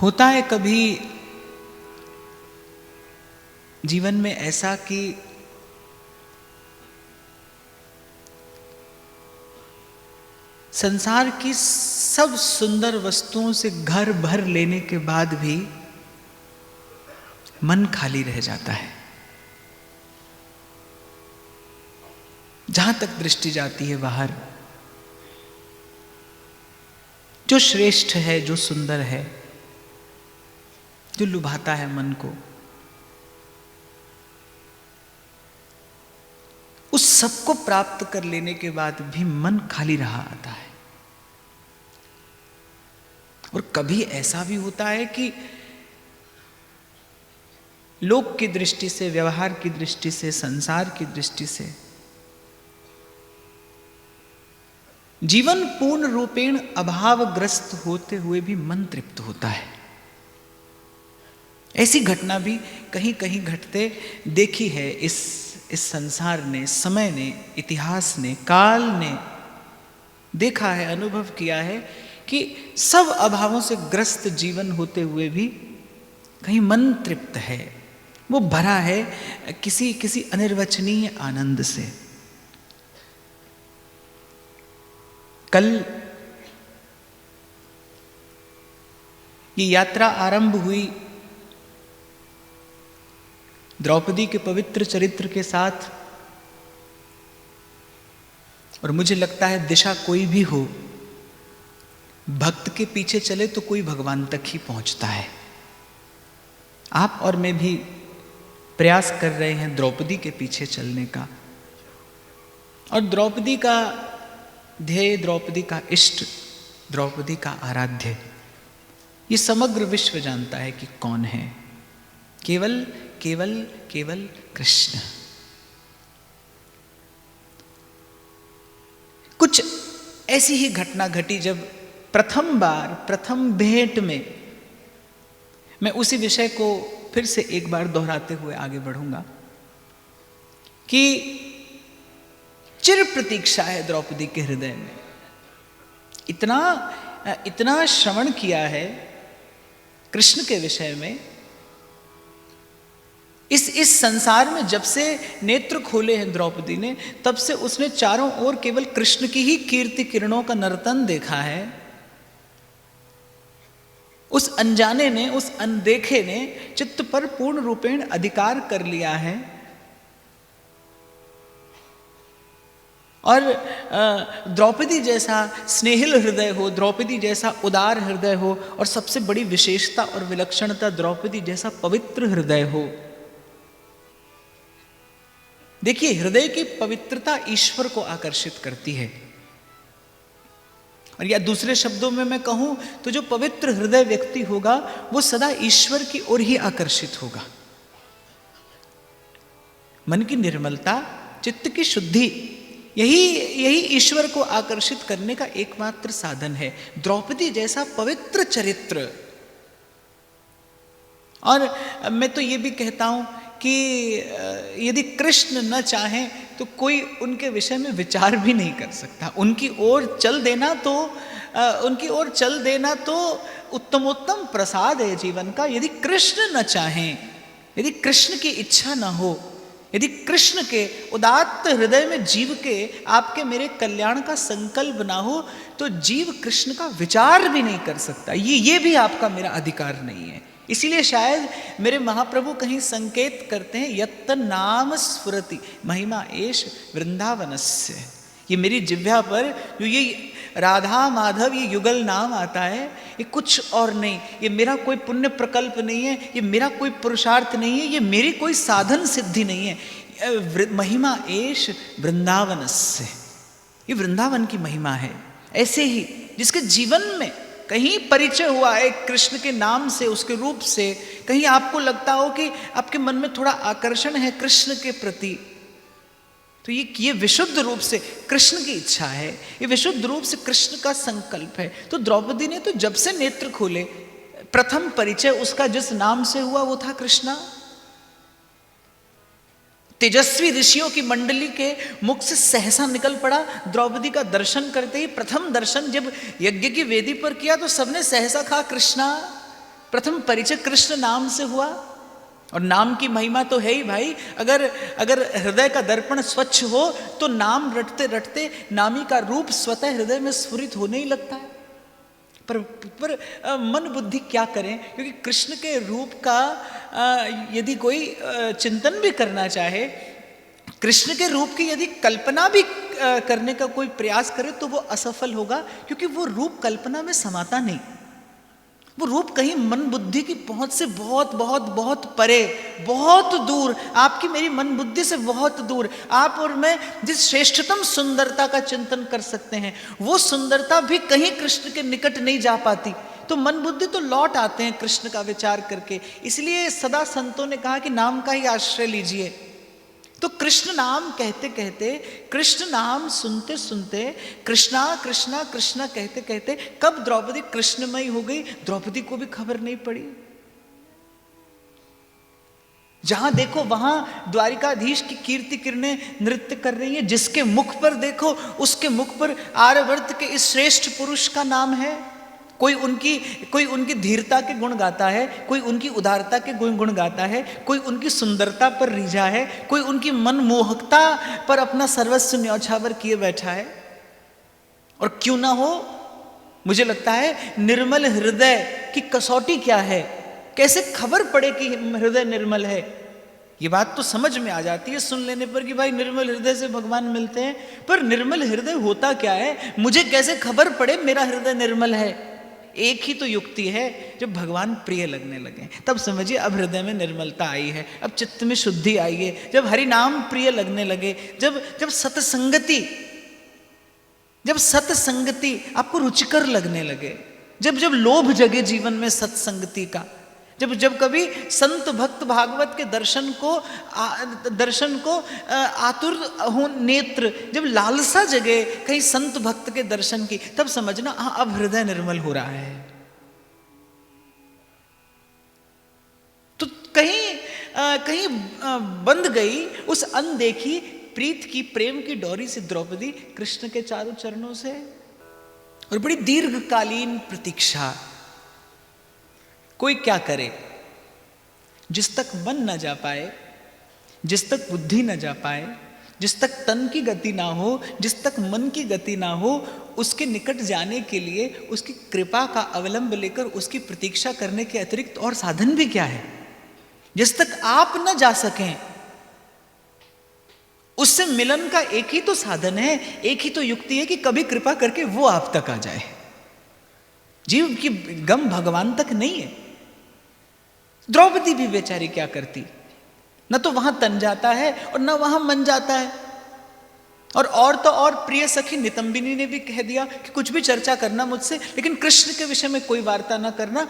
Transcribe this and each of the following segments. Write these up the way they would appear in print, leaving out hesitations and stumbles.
होता है कभी जीवन में ऐसा कि संसार की सब सुंदर वस्तुओं से घर भर लेने के बाद भी मन खाली रह जाता है। जहां तक दृष्टि जाती है बाहर, जो श्रेष्ठ है, जो सुंदर है, जो लुभाता है मन को, उस सबको प्राप्त कर लेने के बाद भी मन खाली रहा आता है। और कभी ऐसा भी होता है कि लोक की दृष्टि से, व्यवहार की दृष्टि से, संसार की दृष्टि से जीवन पूर्ण रूपेण अभावग्रस्त होते हुए भी मन तृप्त होता है। ऐसी घटना भी कहीं कहीं घटते देखी है इस संसार ने, समय ने, इतिहास ने, काल ने देखा है, अनुभव किया है कि सब अभावों से ग्रस्त जीवन होते हुए भी कहीं मन तृप्त है, वो भरा है किसी अनिर्वचनीय आनंद से। कल ये यात्रा आरंभ हुई द्रौपदी के पवित्र चरित्र के साथ, और मुझे लगता है दिशा कोई भी हो, भक्त के पीछे चले तो कोई भगवान तक ही पहुंचता है। आप और मैं भी प्रयास कर रहे हैं द्रौपदी के पीछे चलने का, और द्रौपदी का ध्येय, द्रौपदी का इष्ट, द्रौपदी का आराध्य, ये समग्र विश्व जानता है कि कौन है। केवल केवल केवल कृष्ण। कुछ ऐसी ही घटना घटी जब प्रथम बार, प्रथम भेंट में, मैं उसी विषय को फिर से एक बार दोहराते हुए आगे बढ़ूंगा कि चिर प्रतीक्षा है द्रौपदी के हृदय में। इतना श्रवण किया है कृष्ण के विषय में, इस संसार में जब से नेत्र खोले हैं द्रौपदी ने, तब से उसने चारों ओर केवल कृष्ण की ही कीर्ति किरणों का नर्तन देखा है। उस अनजाने ने, उस अनदेखे ने चित्त पर पूर्ण रूपेण अधिकार कर लिया है। और द्रौपदी जैसा स्नेहिल हृदय हो, द्रौपदी जैसा उदार हृदय हो, और सबसे बड़ी विशेषता और विलक्षणता द्रौपदी जैसा पवित्र हृदय हो। देखिए, हृदय की पवित्रता ईश्वर को आकर्षित करती है। और या दूसरे शब्दों में मैं कहूं तो जो पवित्र हृदय व्यक्ति होगा वो सदा ईश्वर की ओर ही आकर्षित होगा। मन की निर्मलता, चित्त की शुद्धि, यही ईश्वर को आकर्षित करने का एकमात्र साधन है। द्रौपदी जैसा पवित्र चरित्र। और मैं तो ये भी कहता हूं कि यदि कृष्ण न चाहें तो कोई उनके विषय में विचार भी नहीं कर सकता। उनकी ओर चल देना तो उत्तमोत्तम प्रसाद है जीवन का। यदि कृष्ण न चाहें, यदि कृष्ण की इच्छा न हो, यदि कृष्ण के उदात्त हृदय में जीव के, आपके मेरे कल्याण का संकल्प ना हो, तो जीव कृष्ण का विचार भी नहीं कर सकता। ये भी आपका मेरा अधिकार नहीं है। इसीलिए शायद मेरे महाप्रभु कहीं संकेत करते हैं, यत्त नाम स्फुरति महिमा एष वृंदावनस्य। ये मेरी जिह्वा पर जो ये राधा माधव ये युगल नाम आता है, ये कुछ और नहीं, ये मेरा कोई पुण्य प्रकल्प नहीं है, ये मेरा कोई पुरुषार्थ नहीं है, ये मेरी कोई साधन सिद्धि नहीं है। महिमा एष वृंदावनस्य, ये वृंदावन की महिमा है। ऐसे ही जिसके जीवन में कहीं परिचय हुआ है कृष्ण के नाम से, उसके रूप से, कहीं आपको लगता हो कि आपके मन में थोड़ा आकर्षण है कृष्ण के प्रति, तो ये विशुद्ध रूप से कृष्ण की इच्छा है, ये विशुद्ध रूप से कृष्ण का संकल्प है। तो द्रौपदी ने तो जब से नेत्र खोले, प्रथम परिचय उसका जिस नाम से हुआ वो था कृष्णा। तेजस्वी ऋषियों की मंडली के मुख से सहसा निकल पड़ा द्रौपदी का दर्शन करते ही। प्रथम दर्शन जब यज्ञ की वेदी पर किया तो सबने सहसा कहा कृष्णा। प्रथम परिचय कृष्ण नाम से हुआ, और नाम की महिमा तो है ही भाई। अगर हृदय का दर्पण स्वच्छ हो तो नाम रटते रटते नामी का रूप स्वतः हृदय में स्फुरित होने ही लगता है। पर मन बुद्धि क्या करें, क्योंकि कृष्ण के रूप का यदि कोई चिंतन भी करना चाहे, कृष्ण के रूप की यदि कल्पना भी करने का कोई प्रयास करे तो वो असफल होगा, क्योंकि वो रूप कल्पना में समाता नहीं। वो रूप कहीं मन बुद्धि की पहुंच से बहुत बहुत बहुत परे, बहुत दूर, आपकी मेरी मन बुद्धि से बहुत दूर। आप और मैं जिस श्रेष्ठतम सुंदरता का चिंतन कर सकते हैं, वो सुंदरता भी कहीं कृष्ण के निकट नहीं जा पाती। तो मन बुद्धि तो लौट आते हैं कृष्ण का विचार करके। इसलिए सदा संतों ने कहा कि नाम का ही आश्रय लीजिए। तो कृष्ण नाम कहते कहते, कृष्ण नाम सुनते सुनते, कृष्णा कृष्णा कृष्णा कहते कहते कब द्रौपदी कृष्णमयी हो गई, द्रौपदी को भी खबर नहीं पड़ी। जहां देखो वहां द्वारिकाधीश की कीर्ति किरणें नृत्य कर रही हैं। जिसके मुख पर देखो उसके मुख पर आर्यवर्त के इस श्रेष्ठ पुरुष का नाम है। कोई उनकी धीरता के गुण गाता है, कोई उनकी उदारता के गुण गाता है, कोई उनकी सुंदरता पर रीझा है, कोई उनकी मनमोहकता पर अपना सर्वस्व न्यौछावर किए बैठा है। और क्यों ना हो, मुझे लगता है निर्मल हृदय की कसौटी क्या है, कैसे खबर पड़े कि हृदय निर्मल है। ये बात तो समझ में आ जाती है सुन लेने पर कि भाई निर्मल हृदय से भगवान मिलते हैं, पर निर्मल हृदय होता क्या है, मुझे कैसे खबर पड़े मेरा हृदय निर्मल है। एक ही तो युक्ति है, जब भगवान प्रिय लगने लगे तब समझिए अब हृदय में निर्मलता आई है, अब चित्त में शुद्धि आई है। जब हरि नाम प्रिय लगने लगे, जब सत्संगति आपको रुचिकर लगने लगे, जब लोभ जगे जीवन में सत्संगति का, जब कभी संत भक्त भागवत के दर्शन को आतुर हो नेत्र, जब लालसा जगे कहीं संत भक्त के दर्शन की, तब समझना हाँ अब हृदय निर्मल हो रहा है। तो कहीं बंध गई उस अनदेखी प्रीत की, प्रेम की डोरी से द्रौपदी कृष्ण के चारों चरणों से। और बड़ी दीर्घकालीन प्रतीक्षा। कोई क्या करे, जिस तक मन न जा पाए, जिस तक बुद्धि न जा पाए, जिस तक तन की गति ना हो, जिस तक मन की गति ना हो, उसके निकट जाने के लिए उसकी कृपा का अवलंब लेकर उसकी प्रतीक्षा करने के अतिरिक्त और साधन भी क्या है। जिस तक आप न जा सकें उससे मिलन का एक ही तो साधन है, एक ही तो युक्ति है कि कभी कृपा करके वो आप तक आ जाए। जीव की गम भगवान तक नहीं है। द्रौपदी भी बेचारी क्या करती, न तो वहां तन जाता है और न वहां मन जाता है। और तो और प्रिय सखी नितंबिनी ने भी कह दिया कि कुछ भी चर्चा करना मुझसे, लेकिन कृष्ण के विषय में कोई वार्ता ना करना।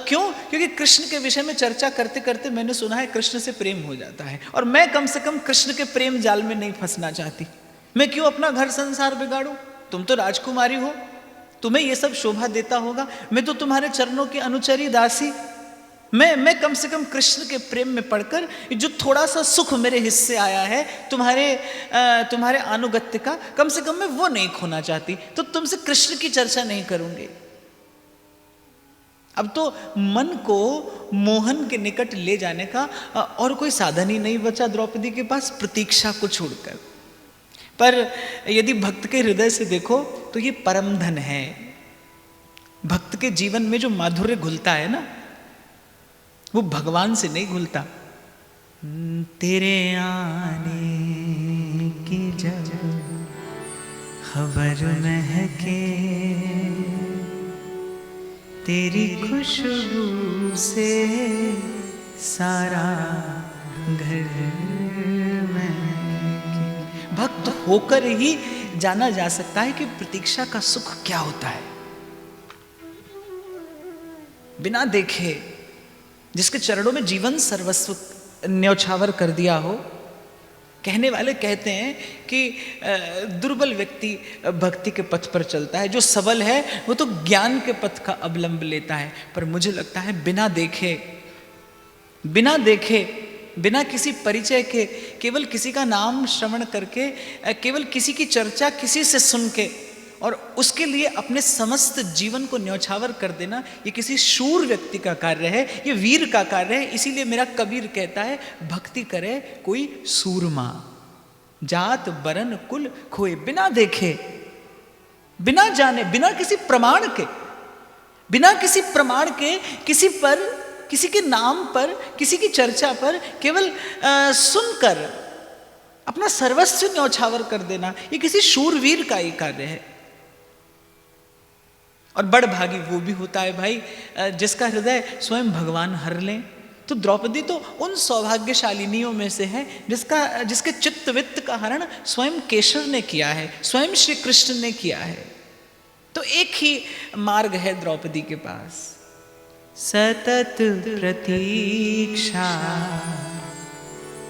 क्यों? क्योंकि कृष्ण के विषय में चर्चा करते करते मैंने सुना है कृष्ण से प्रेम हो जाता है, और मैं कम से कम कृष्ण के प्रेम जाल में नहीं फंसना चाहती। मैं क्यों अपना घर संसार बिगाड़ूं? तुम तो राजकुमारी हो, तुम्हें यह सब शोभा देता होगा, मैं तो तुम्हारे चरणों की अनुचरी दासी। मैं कम से कम कृष्ण के प्रेम में पड़कर जो थोड़ा सा सुख मेरे हिस्से आया है तुम्हारे अनुगत्य का, कम से कम मैं वो नहीं खोना चाहती। तो तुमसे कृष्ण की चर्चा नहीं करूंगी। अब तो मन को मोहन के निकट ले जाने का और कोई साधन ही नहीं बचा द्रौपदी के पास, प्रतीक्षा को छोड़कर। पर यदि भक्त के हृदय से देखो तो ये परम धन है। भक्त के जीवन में जो माधुर्य घुलता है ना, वो भगवान से नहीं घुलता। तेरे आने की जब खबर महके, तेरी खुशबू से सारा घर महके। भक्त होकर ही जाना जा सकता है कि प्रतीक्षा का सुख क्या होता है। बिना देखे, जिसके चरणों में जीवन सर्वस्व न्यौछावर कर दिया हो। कहने वाले कहते हैं कि दुर्बल व्यक्ति भक्ति के पथ पर चलता है, जो सबल है वो तो ज्ञान के पथ का अवलंब लेता है। पर मुझे लगता है बिना देखे, बिना किसी परिचय के, केवल किसी का नाम श्रवण करके, केवल किसी की चर्चा किसी से सुन के, और उसके लिए अपने समस्त जीवन को न्यौछावर कर देना, ये किसी शूर व्यक्ति का कार्य है, ये वीर का कार्य है। इसीलिए मेरा कबीर कहता है, भक्ति करे कोई सूरमा, जात बरन कुल खोए, बिना देखे, बिना जाने, बिना किसी प्रमाण के, बिना किसी प्रमाण के, किसी पर, किसी के नाम पर, किसी की चर्चा पर केवल सुनकर अपना सर्वस्व न्यौछावर कर देना, ये किसी शूरवीर का ही कार्य है। और बड़ भागी वो भी होता है भाई जिसका हृदय स्वयं भगवान हर लें। तो द्रौपदी तो उन सौभाग्यशालिनियों में से है जिसके चित्त वित्त का हरण स्वयं केशव ने किया है, स्वयं श्री कृष्ण ने किया है। तो एक ही मार्ग है द्रौपदी के पास, सतत प्रतीक्षा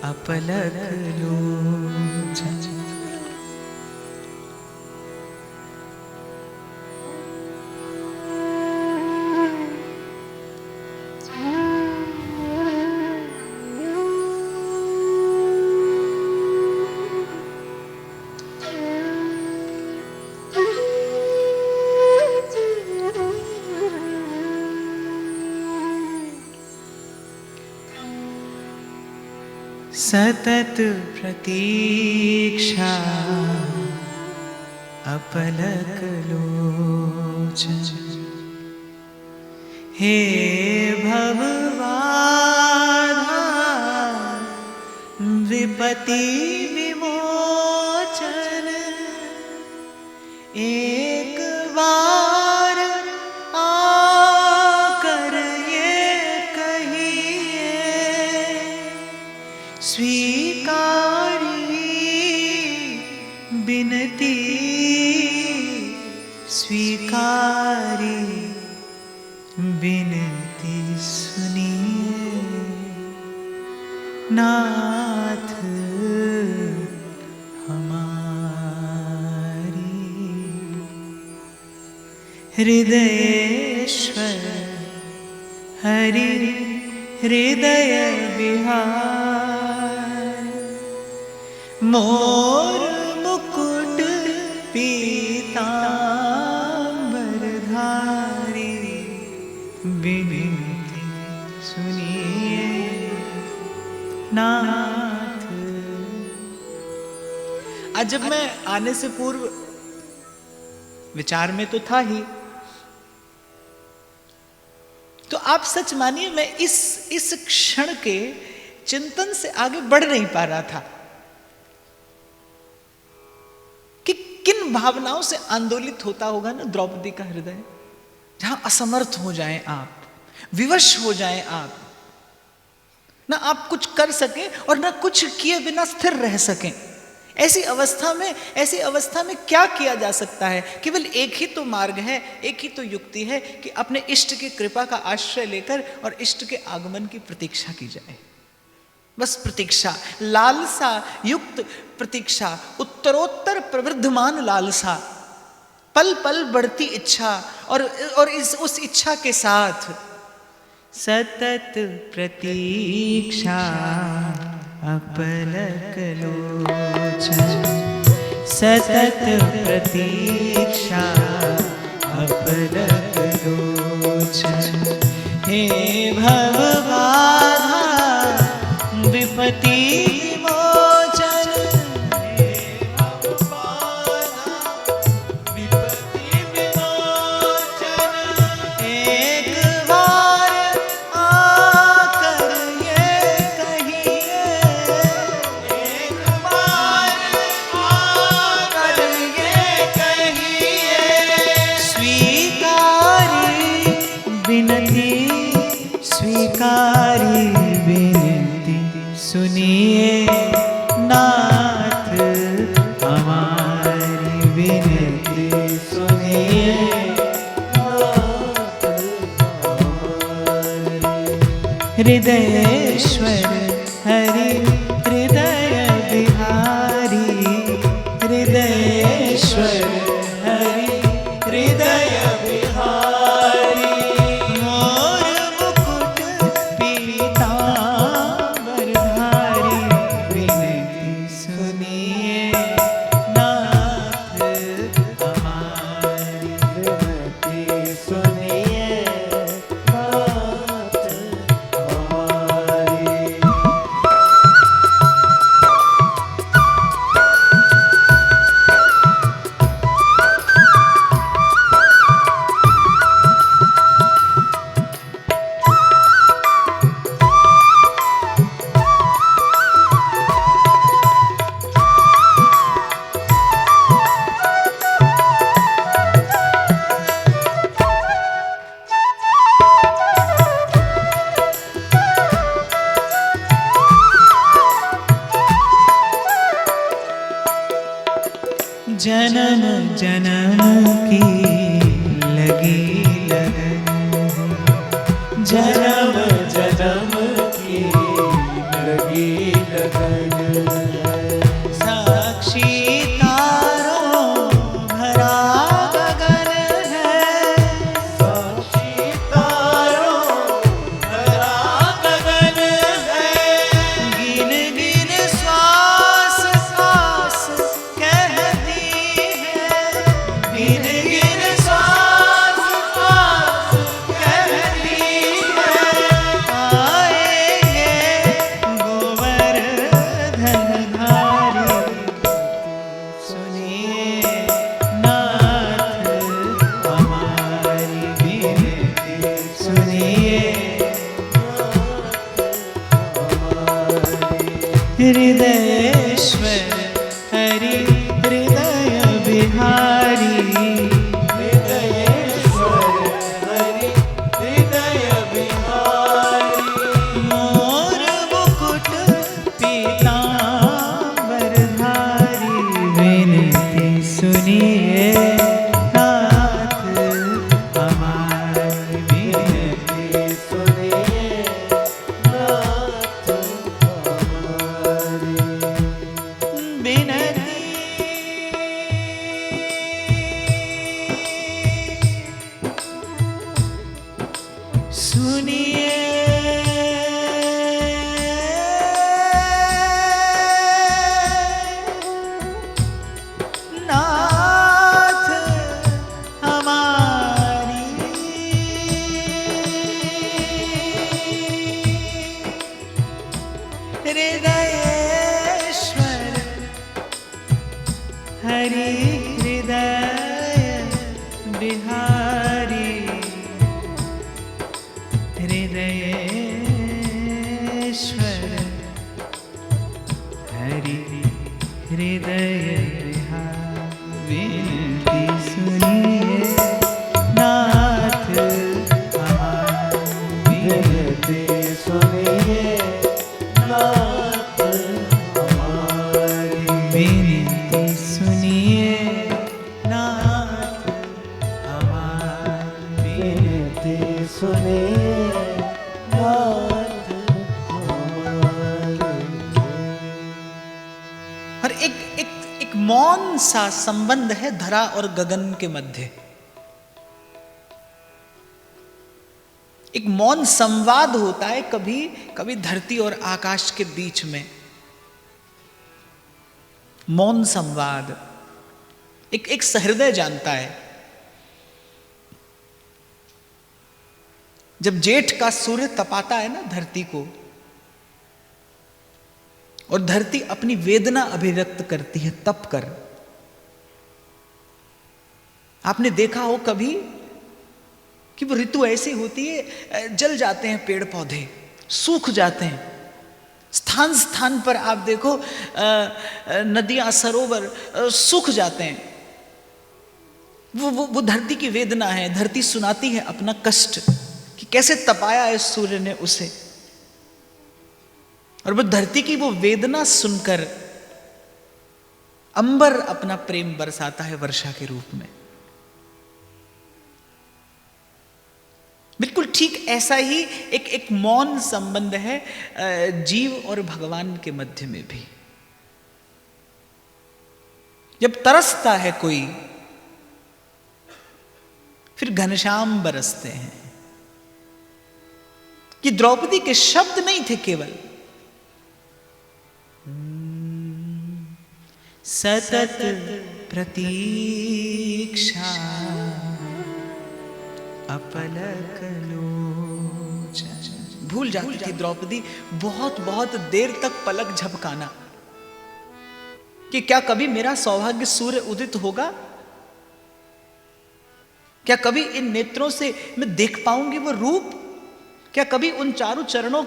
अपलक लोचन। सतत प्रतीक्षा अपलक लोचन, हे भवबाधा विपति विमोचन, एक बार आकर ये कहिए स्वीकारी बिनती, स्वीकारी बिनती सुनिए नाथ हमारी। हृदयेश्वर हरि हृदय विहार, मोर मुकुट पीतांबरधारी, विनती सुनिए नाथ। आज जब मैं आने से पूर्व विचार में तो था ही, तो आप सच मानिए मैं इस क्षण के चिंतन से आगे बढ़ नहीं पा रहा था कि किन भावनाओं से आंदोलित होता होगा ना द्रौपदी का हृदय, जहां असमर्थ हो जाएं आप, विवश हो जाएं आप, ना आप कुछ कर सके और ना कुछ किए बिना स्थिर रह सकें। ऐसी अवस्था में क्या किया जा सकता है? केवल एक ही तो मार्ग है, एक ही तो युक्ति है कि अपने इष्ट की कृपा का आश्रय लेकर और इष्ट के आगमन की प्रतीक्षा की जाए। बस प्रतीक्षा, लालसा युक्त प्रतीक्षा, उत्तरोत्तर प्रवृद्धमान लालसा, पल पल बढ़ती इच्छा, और उस इच्छा के साथ सतत प्रतीक्षा अपलक लोचन, सतत प्रतीक्षा अपलक लोचन, हे भवबाधा विपति मोचन, हे भवबाधा विपति विमोचन, एक बार आकर ये कहिए, एक बार आकर ये कहिए स्वीकारी विनती, स्वीकारी विनती सुनिए नाथ हमारी विनती सुनिए नाथ हमारी। हृदयेश्वर हरि हृदय विहारी, हृदयेश्वर हरि हृदय विहारी, मोर मुकुट पीतांबरधारी, विनती सुनिए नाथ हमारी। जन्म जन्म की लगी लगन है, जन्म जन्म की लगी लगन है। साक्षी तारों भरा गगन है, साक्षी तारों भरा गगन है। गिन गिन श्वास श्वास कहती है, गिन गिन श्वास श्वास कहती है। आएंगे गोवर्धन धारी, सुनिए नाथ हमारी विनती, सुनिए हृदयेश्वर हरि हृदय बिहारी, हृदयेश्वर हरि हृदय बिहारी। मोर मुकुट पीतांबर धारी, विनती सुनिए नाथ हमारी विनती, सुनिए नाथ हमारी विनती। सुनिए नाथ हमारी, हृदयेश्वर हरि हृदय बिहारी, हृदयेश्वर हरि हृदय बिहारी, विनती सुनिए नाथ हमारी, विनती सुनिए नाथ हमारी। विनती सुनिए नाथ हमारी, विनती सुनिए नाथ हमारी। और एक मौन सा संबंध है धरा और गगन के मध्य, एक मौन संवाद होता है कभी कभी धरती और आकाश के बीच में, मौन संवाद एक सहृदय जानता है। जब जेठ का सूर्य तपाता है ना धरती को, और धरती अपनी वेदना अभिव्यक्त करती है तप कर, आपने देखा हो कभी कि वो ऋतु ऐसी होती है, जल जाते हैं पेड़ पौधे, सूख जाते हैं, स्थान स्थान पर आप देखो नदियां सरोवर सूख जाते हैं। वो धरती की वेदना है, धरती सुनाती है अपना कष्ट कि कैसे तपाया है सूर्य ने उसे, और वो धरती की वो वेदना सुनकर अंबर अपना प्रेम बरसाता है वर्षा के रूप में। बिल्कुल ठीक ऐसा ही एक मौन संबंध है जीव और भगवान के मध्य में भी। जब तरसता है कोई, फिर घनश्याम बरसते हैं। कि द्रौपदी के शब्द नहीं थे केवल, सतत प्रतीक्षा अपलक लोचन। भूल जाती थी द्रौपदी बहुत बहुत देर तक पलक झपकाना कि क्या कभी मेरा सौभाग्य सूर्य उदित होगा, क्या कभी इन नेत्रों से मैं देख पाऊंगी वो रूप, क्या कभी उन चारों चरणों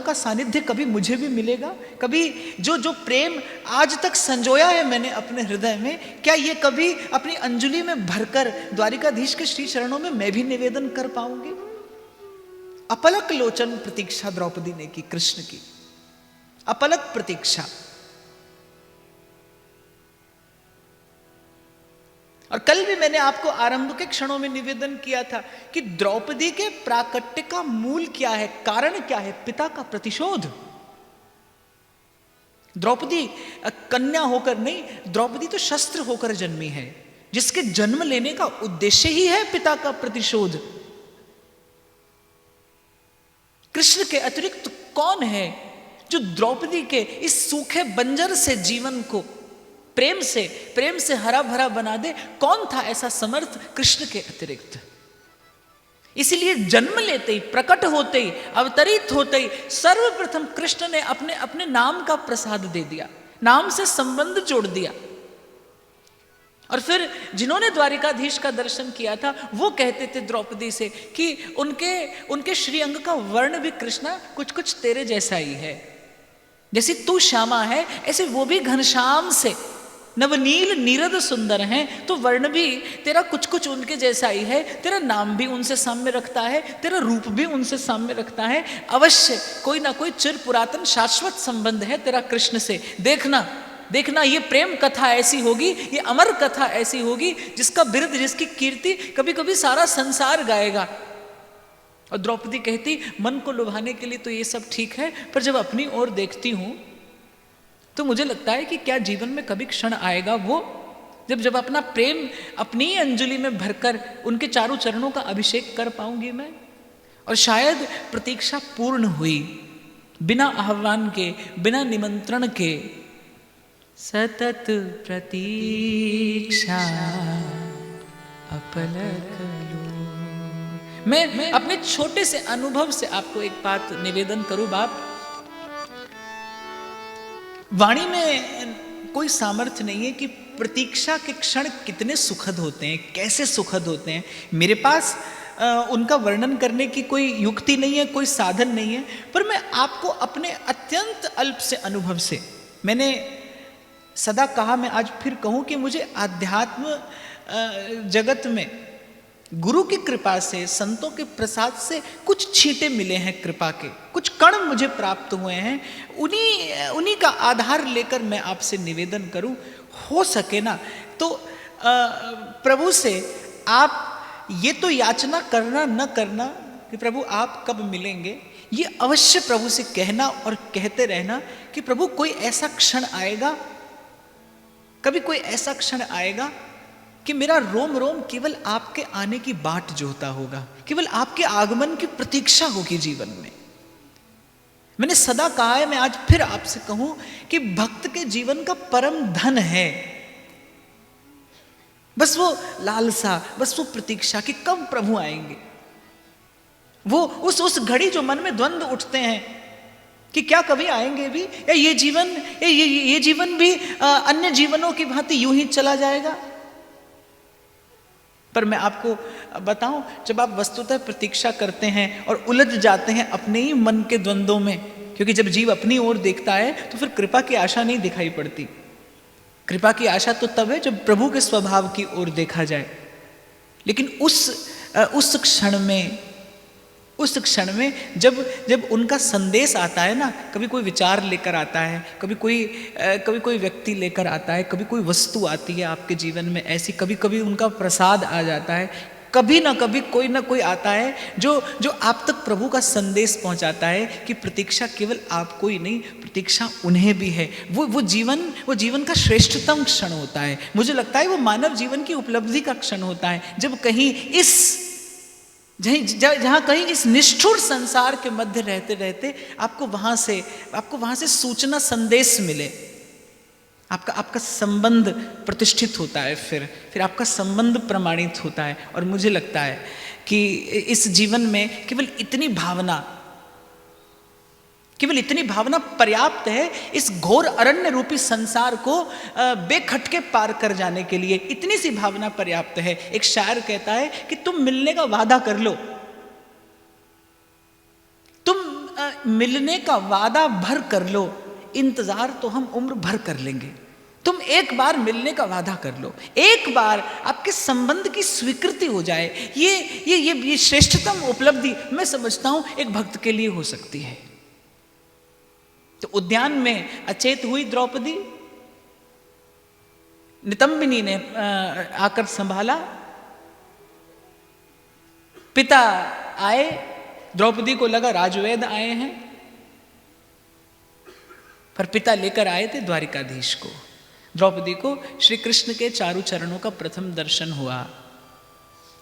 का सानिध्य कभी मुझे भी मिलेगा, कभी जो प्रेम आज तक संजोया है मैंने अपने हृदय में, क्या ये कभी अपनी अंजलि में भरकर द्वारिकाधीश के श्री चरणों में मैं भी निवेदन कर पाऊंगी। अपलक लोचन प्रतीक्षा द्रौपदी ने की, कृष्ण की अपलक प्रतीक्षा। और कल भी मैंने आपको आरंभ के क्षणों में निवेदन किया था कि द्रौपदी के प्राकट्य का मूल क्या है, कारण क्या है? पिता का प्रतिशोध। द्रौपदी कन्या होकर नहीं, द्रौपदी तो शस्त्र होकर जन्मी है, जिसके जन्म लेने का उद्देश्य ही है पिता का प्रतिशोध। कृष्ण के अतिरिक्त कौन है जो द्रौपदी के इस सूखे बंजर से जीवन को प्रेम से हरा भरा बना दे? कौन था ऐसा समर्थ कृष्ण के अतिरिक्त? इसीलिए जन्म लेते ही, प्रकट होते ही, अवतरित होते ही सर्वप्रथम कृष्ण ने अपने अपने नाम का प्रसाद दे दिया, नाम से संबंध जोड़ दिया। और फिर जिन्होंने द्वारिकाधीश का दर्शन किया था वो कहते थे द्रौपदी से कि उनके श्रीअंग का वर्ण भी कृष्णा कुछ कुछ तेरे जैसा ही है। जैसे तू श्यामा है ऐसे वो भी घनश्याम से नवनील नीरद सुंदर हैं, तो वर्ण भी तेरा कुछ कुछ उनके जैसा ही है। तेरा नाम भी उनसे साम्य रखता है, तेरा रूप भी उनसे साम्य रखता है। अवश्य कोई ना कोई चिर पुरातन शाश्वत संबंध है तेरा कृष्ण से। देखना ये प्रेम कथा ऐसी होगी, ये अमर कथा ऐसी होगी जिसका बिरुद, जिसकी कीर्ति कभी कभी सारा संसार गाएगा। और द्रौपदी कहती, मन को लुभाने के लिए तो ये सब ठीक है, पर जब अपनी ओर देखती हूं तो मुझे लगता है कि क्या जीवन में कभी क्षण आएगा वो जब अपना प्रेम अपनी अंजलि में भरकर उनके चारों चरणों का अभिषेक कर पाऊंगी मैं। और शायद प्रतीक्षा पूर्ण हुई, बिना आह्वान के, बिना निमंत्रण के। सतत प्रतीक्षा अपलक लो। मैं अपने छोटे से अनुभव से आपको एक बात निवेदन करूं बाप। वाणी में कोई सामर्थ्य नहीं है कि प्रतीक्षा के क्षण कितने सुखद होते हैं, कैसे सुखद होते हैं। मेरे पास उनका वर्णन करने की कोई युक्ति नहीं है, कोई साधन नहीं है, पर मैं आपको अपने अत्यंत अल्प से अनुभव से, मैंने सदा कहा, मैं आज फिर कहूं कि मुझे आध्यात्म जगत में गुरु की कृपा से, संतों के प्रसाद से कुछ छींटे मिले हैं कृपा के, कुछ कण मुझे प्राप्त हुए हैं। उन्हीं का आधार लेकर मैं आपसे निवेदन करूं, हो सके ना तो प्रभु से आप ये तो याचना करना न करना कि प्रभु आप कब मिलेंगे, ये अवश्य प्रभु से कहना और कहते रहना कि प्रभु कोई ऐसा क्षण आएगा, कभी कोई ऐसा क्षण आएगा कि मेरा रोम रोम केवल आपके आने की बाट जोहता होगा, केवल आपके आगमन की प्रतीक्षा होगी जीवन में। मैंने सदा कहा है, मैं आज फिर आपसे कहूं कि भक्त के जीवन का परम धन है बस वो लालसा, बस वो प्रतीक्षा कि कब प्रभु आएंगे। वो उस घड़ी जो मन में द्वंद्व उठते हैं कि क्या कभी आएंगे भी, या ये जीवन भी अन्य जीवनों की भांति यूं ही चला जाएगा। पर मैं आपको बताऊं, जब आप वस्तुतः प्रतीक्षा करते हैं और उलझ जाते हैं अपने ही मन के द्वंद्वों में, क्योंकि जब जीव अपनी ओर देखता है तो फिर कृपा की आशा नहीं दिखाई पड़ती। कृपा की आशा तो तब है जब प्रभु के स्वभाव की ओर देखा जाए। लेकिन उस क्षण में जब उनका संदेश आता है ना, कभी कोई विचार लेकर आता है, कभी कोई व्यक्ति लेकर आता है, कभी कोई वस्तु आती है आपके जीवन में ऐसी, कभी उनका प्रसाद आ जाता है, कभी ना कभी कोई ना कोई आता है जो आप तक प्रभु का संदेश पहुंचाता है कि प्रतीक्षा केवल आपको ही नहीं, प्रतीक्षा उन्हें भी है। वो जीवन का श्रेष्ठतम क्षण होता है। मुझे लगता है वो मानव जीवन की उपलब्धि का क्षण होता है, जब कहीं जहां कहीं इस निष्ठुर संसार के मध्य रहते रहते आपको वहां से सूचना, संदेश मिले। आपका संबंध प्रतिष्ठित होता है, फिर आपका संबंध प्रमाणित होता है। और मुझे लगता है कि इस जीवन में केवल इतनी भावना पर्याप्त है इस घोर अरण्य रूपी संसार को बेखटके पार कर जाने के लिए। इतनी सी भावना पर्याप्त है। एक शायर कहता है कि तुम मिलने का वादा कर लो, तुम मिलने का वादा भर कर लो, इंतजार तो हम उम्र भर कर लेंगे। तुम एक बार मिलने का वादा कर लो, एक बार आपके संबंध की स्वीकृति हो जाए। ये श्रेष्ठतम उपलब्धि मैं समझता हूं एक भक्त के लिए हो सकती है। तो उद्यान में अचेत हुई द्रौपदी, नितंबिनी ने आकर संभाला। पिता आए, द्रौपदी को लगा राजवेद आए हैं, पर पिता लेकर आए थे द्वारिकाधीश को। द्रौपदी को श्री कृष्ण के चारु चरणों का प्रथम दर्शन हुआ।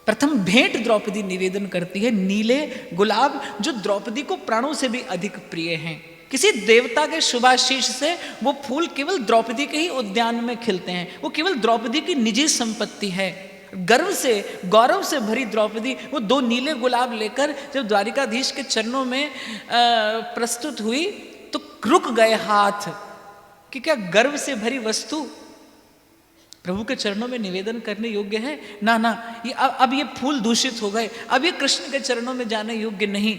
प्रथम भेंट द्रौपदी निवेदन करती है नीले गुलाब, जो द्रौपदी को प्राणों से भी अधिक प्रिय हैं। किसी देवता के शुभाशीष से वो फूल केवल द्रौपदी के ही उद्यान में खिलते हैं, वो केवल द्रौपदी की निजी संपत्ति है। गर्व से, गौरव से भरी द्रौपदी वो 2 नीले गुलाब लेकर जब द्वारिकाधीश के चरणों में प्रस्तुत हुई तो रुक गए हाथ कि क्या गर्व से भरी वस्तु प्रभु के चरणों में निवेदन करने योग्य है? ना ना, ये अब ये फूल दूषित हो गए, अब ये कृष्ण के चरणों में जाने योग्य नहीं,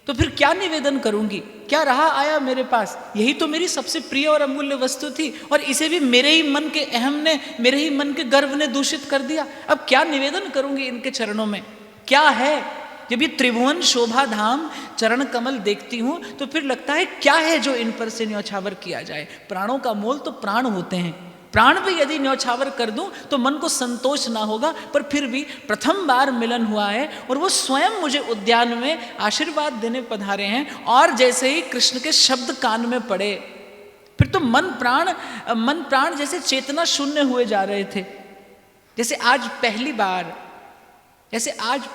तो फिर क्या निवेदन करूंगी? क्या रहा आया मेरे पास? यही तो मेरी सबसे प्रिय और अमूल्य वस्तु थी, और इसे भी मेरे ही मन के अहम ने, मेरे ही मन के गर्व ने दूषित कर दिया। अब क्या निवेदन करूंगी इनके चरणों में? क्या है? जब ये त्रिभुवन शोभा धाम चरण कमल देखती हूं तो फिर लगता है क्या है जो इन पर से न्यौछावर किया जाए। प्राणों का मोल तो प्राण होते हैं, प्राण भी यदि न्यौछावर कर दूं तो मन को संतोष ना होगा, पर फिर भी प्रथम बार मिलन हुआ है और वो स्वयं मुझे उद्यान में आशीर्वाद देने पधारे हैं, और जैसे ही कृष्ण के शब्द कान में पड़े फिर तो मन प्राण जैसे चेतना शून्य हुए जा रहे थे। जैसे आज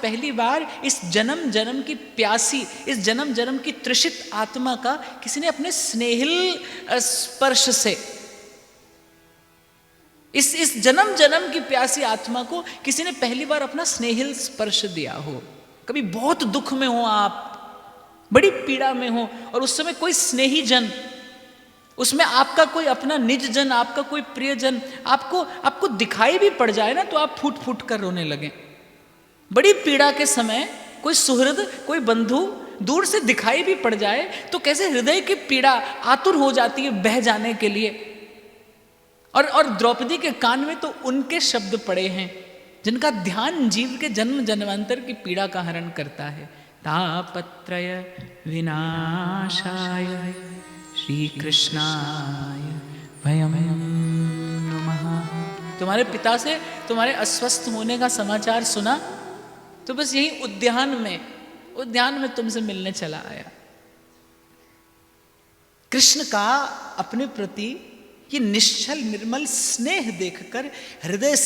पहली बार इस जन्म जन्म की प्यासी, इस जन्म जन्म की तृषित आत्मा का किसी ने अपने स्नेहिल स्पर्श से, इस जन्म जन्म की प्यासी आत्मा को किसी ने पहली बार अपना स्नेहिल स्पर्श दिया हो। कभी बहुत दुख में हो आप, बड़ी पीड़ा में हो, और उस समय कोई स्नेही जन, उसमें आपका कोई अपना निज जन, आपका कोई प्रियजन आपको दिखाई भी पड़ जाए ना तो आप फूट फूट कर रोने लगें। बड़ी पीड़ा के समय कोई सुहृद, कोई बंधु दूर से दिखाई भी पड़ जाए तो कैसे हृदय की पीड़ा आतुर हो जाती है बह जाने के लिए। और द्रौपदी के कान में तो उनके शब्द पड़े हैं जिनका ध्यान जीव के जन्म जन्मांतर की पीड़ा का हरण करता है। तापत्रय विनाशाय श्री कृष्णाय वयम नमः। तुम्हारे पिता से तुम्हारे अस्वस्थ होने का समाचार सुना तो बस यही उद्यान में तुमसे मिलने चला आया। कृष्ण का अपने प्रति ये निश्चल निर्मल स्नेह देखकर हृदय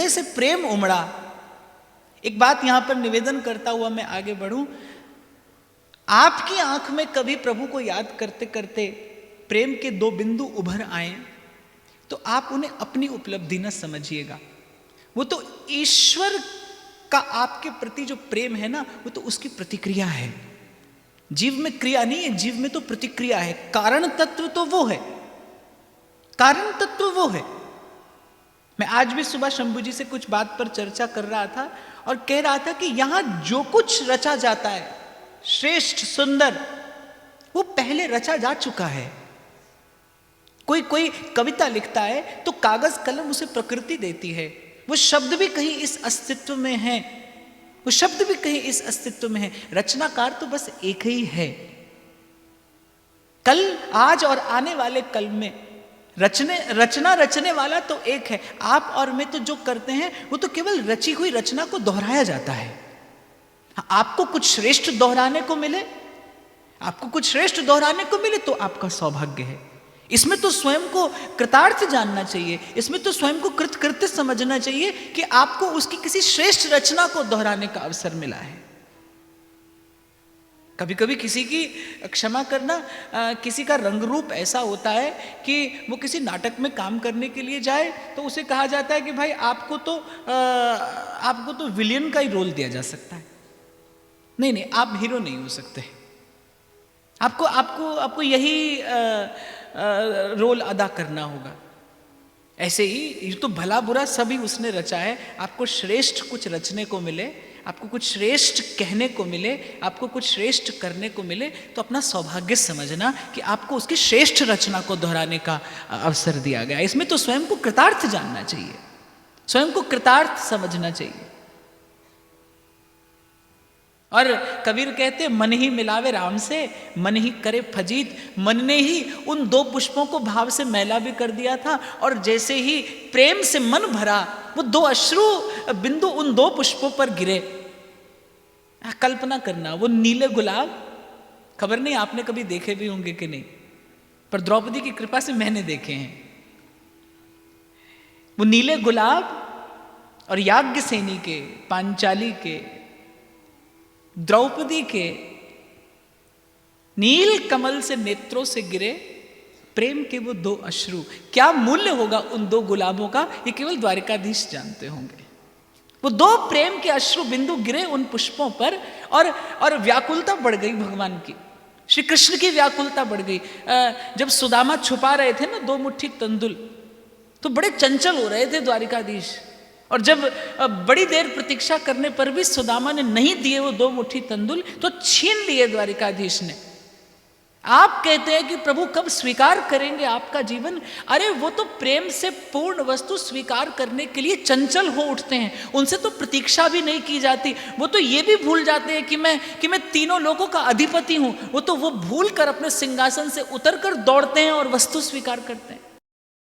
से प्रेम उमड़ा। एक बात यहां पर निवेदन करता हुआ मैं आगे बढ़ूं, आपकी आंख में कभी प्रभु को याद करते करते प्रेम के 2 बिंदु उभर आए तो आप उन्हें अपनी उपलब्धि न समझिएगा। वो तो ईश्वर का आपके प्रति जो प्रेम है ना, वो तो उसकी प्रतिक्रिया है। जीव में क्रिया नहीं है, जीव में तो प्रतिक्रिया है। कारण तत्व तो वो है, कारण तत्व वो है। मैं आज भी सुबह शंभू जी से कुछ बात पर चर्चा कर रहा था और कह रहा था कि यहां जो कुछ रचा जाता है श्रेष्ठ सुंदर, वो पहले रचा जा चुका है। कोई कविता लिखता है तो कागज कलम उसे प्रकृति देती है। वो शब्द भी कहीं इस अस्तित्व में है, वो शब्द भी कहीं इस अस्तित्व में है। रचनाकार तो बस एक ही है। कल, आज और आने वाले कल में रचना रचने वाला तो एक है। आप और मैं तो जो करते हैं वो तो केवल रची हुई रचना को दोहराया जाता है। आपको कुछ श्रेष्ठ दोहराने को मिले, तो आपका सौभाग्य है। इसमें तो स्वयं को कृतार्थ जानना चाहिए, इसमें तो स्वयं को कृतकृत्य समझना चाहिए कि आपको उसकी किसी श्रेष्ठ रचना को दोहराने का अवसर मिला है। कभी कभी किसी की, क्षमा करना, किसी का रंग रूप ऐसा होता है कि वो किसी नाटक में काम करने के लिए जाए तो उसे कहा जाता है कि भाई आपको तो विलियन का ही रोल दिया जा सकता है। नहीं, आप हीरो नहीं हो सकते। आपको यही रोल अदा करना होगा। ऐसे ही ये तो भला बुरा सभी उसने रचा है। आपको श्रेष्ठ कुछ रचने को मिले, आपको कुछ श्रेष्ठ कहने को मिले, आपको कुछ श्रेष्ठ करने को मिले तो अपना सौभाग्य समझना कि आपको उसकी श्रेष्ठ रचना को दोहराने का अवसर दिया गया। इसमें तो स्वयं को कृतार्थ जानना चाहिए, स्वयं को कृतार्थ समझना चाहिए। और कबीर कहते मन ही मिलावे राम से, मन ही करे फजीत। मन ने ही उन दो पुष्पों को भाव से मैला भी कर दिया था, और जैसे ही प्रेम से मन भरा, वो दो अश्रु बिंदु उन दो पुष्पों पर गिरे। कल्पना करना, वो नीले गुलाब, खबर नहीं आपने कभी देखे भी होंगे कि नहीं, पर द्रौपदी की कृपा से मैंने देखे हैं। वो नीले गुलाब और याज्ञसेनी के, पांचाली के, द्रौपदी के नील कमल से नेत्रों से गिरे प्रेम के वो दो अश्रु। क्या मूल्य होगा उन दो गुलाबों का, ये केवल द्वारिकाधीश जानते होंगे। वो दो प्रेम के अश्रु बिंदु गिरे उन पुष्पों पर, और व्याकुलता बढ़ गई भगवान की, श्री कृष्ण की व्याकुलता बढ़ गई। जब सुदामा छुपा रहे थे ना दो मुट्ठी तंदुल, तो बड़े चंचल हो रहे थे द्वारिकाधीश। और जब बड़ी देर प्रतीक्षा करने पर भी सुदामा ने नहीं दिए वो दो मुट्ठी तंदुल, तो छीन लिए द्वारिकाधीश ने। आप कहते हैं कि प्रभु कब स्वीकार करेंगे आपका जीवन? अरे वो तो प्रेम से पूर्ण वस्तु स्वीकार करने के लिए चंचल हो उठते हैं, उनसे तो प्रतीक्षा भी नहीं की जाती। वो तो ये भी भूल जाते हैं कि मैं तीनों लोगों का अधिपति हूं। वो भूल कर अपने सिंहासन से उतर कर दौड़ते हैं और वस्तु स्वीकार करते हैं।